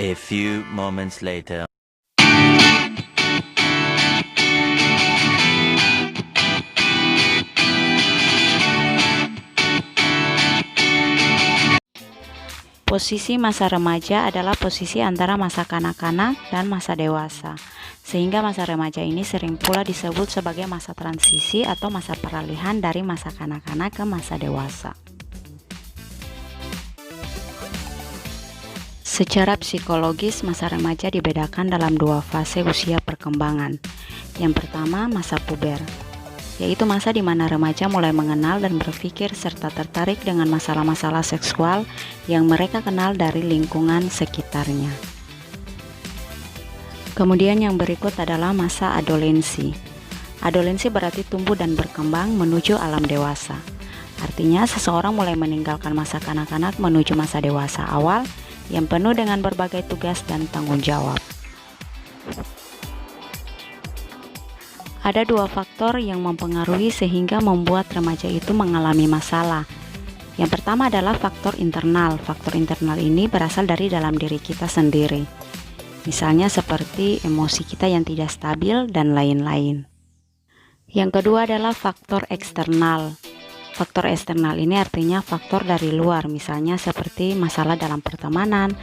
A few moments later. Posisi masa remaja adalah posisi antara masa kanak-kanak dan masa dewasa, sehingga masa remaja ini sering pula disebut sebagai masa transisi atau masa peralihan dari masa kanak-kanak ke masa dewasa. Secara psikologis, masa remaja dibedakan dalam dua fase usia perkembangan. Yang pertama, masa puber, yaitu masa di mana remaja mulai mengenal dan berpikir serta tertarik dengan masalah-masalah seksual yang mereka kenal dari lingkungan sekitarnya. Kemudian yang berikut adalah masa adolensi. Adolensi berarti tumbuh dan berkembang menuju alam dewasa. Artinya seseorang mulai meninggalkan masa kanak-kanak menuju masa dewasa awal yang penuh dengan berbagai tugas dan tanggung jawab. Ada dua faktor yang mempengaruhi sehingga membuat remaja itu mengalami masalah. Yang pertama adalah faktor internal. Faktor internal ini berasal dari dalam diri kita sendiri. Misalnya seperti emosi kita yang tidak stabil dan lain-lain. Yang kedua adalah faktor eksternal. Faktor eksternal ini artinya faktor dari luar, misalnya seperti masalah dalam pertemanan,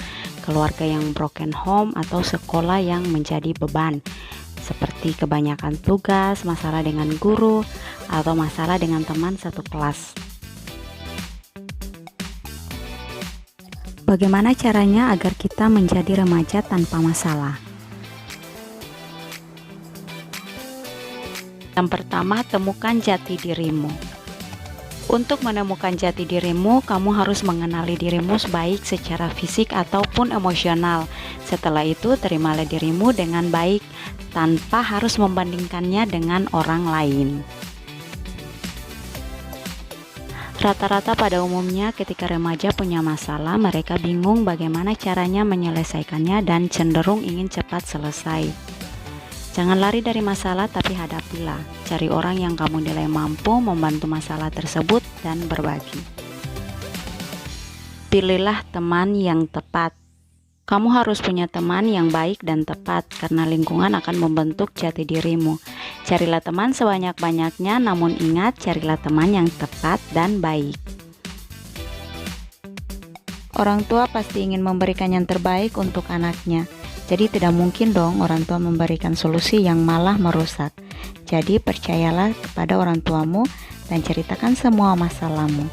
keluarga yang broken home, atau sekolah yang menjadi beban, seperti kebanyakan tugas, masalah dengan guru, atau masalah dengan teman satu kelas. Bagaimana caranya agar kita menjadi remaja tanpa masalah? Yang pertama, temukan jati dirimu. Untuk menemukan jati dirimu, kamu harus mengenali dirimu baik secara fisik ataupun emosional. Setelah itu, terimalah dirimu dengan baik tanpa harus membandingkannya dengan orang lain. Rata-rata pada umumnya ketika remaja punya masalah, mereka bingung bagaimana caranya menyelesaikannya dan cenderung ingin cepat selesai. Jangan lari dari masalah, tapi hadapilah. Cari orang yang kamu nilai mampu membantu masalah tersebut dan berbagi. Pilihlah teman yang tepat. Kamu harus punya teman yang baik dan tepat, karena lingkungan akan membentuk jati dirimu. Carilah teman sebanyak-banyaknya, namun ingat, carilah teman yang tepat dan baik. Orang tua pasti ingin memberikan yang terbaik untuk anaknya. Jadi tidak mungkin dong orang tua memberikan solusi yang malah merusak. Jadi percayalah kepada orang tuamu dan ceritakan semua masalahmu.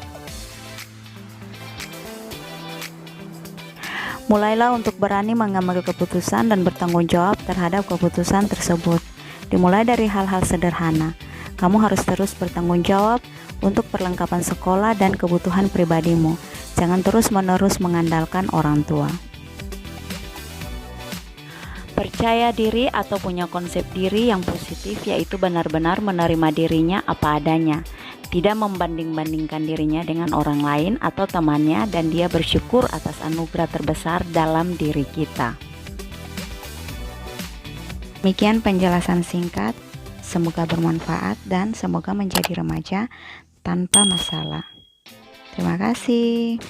Mulailah untuk berani mengambil keputusan dan bertanggung jawab terhadap keputusan tersebut. Dimulai dari hal-hal sederhana. Kamu harus terus bertanggung jawab untuk perlengkapan sekolah dan kebutuhan pribadimu. Jangan terus-menerus mengandalkan orang tua. Percaya diri atau punya konsep diri yang positif, yaitu benar-benar menerima dirinya apa adanya, tidak membanding-bandingkan dirinya dengan orang lain atau temannya, dan dia bersyukur atas anugerah terbesar dalam diri kita. Demikian penjelasan singkat, semoga bermanfaat dan semoga menjadi remaja tanpa masalah. Terima kasih.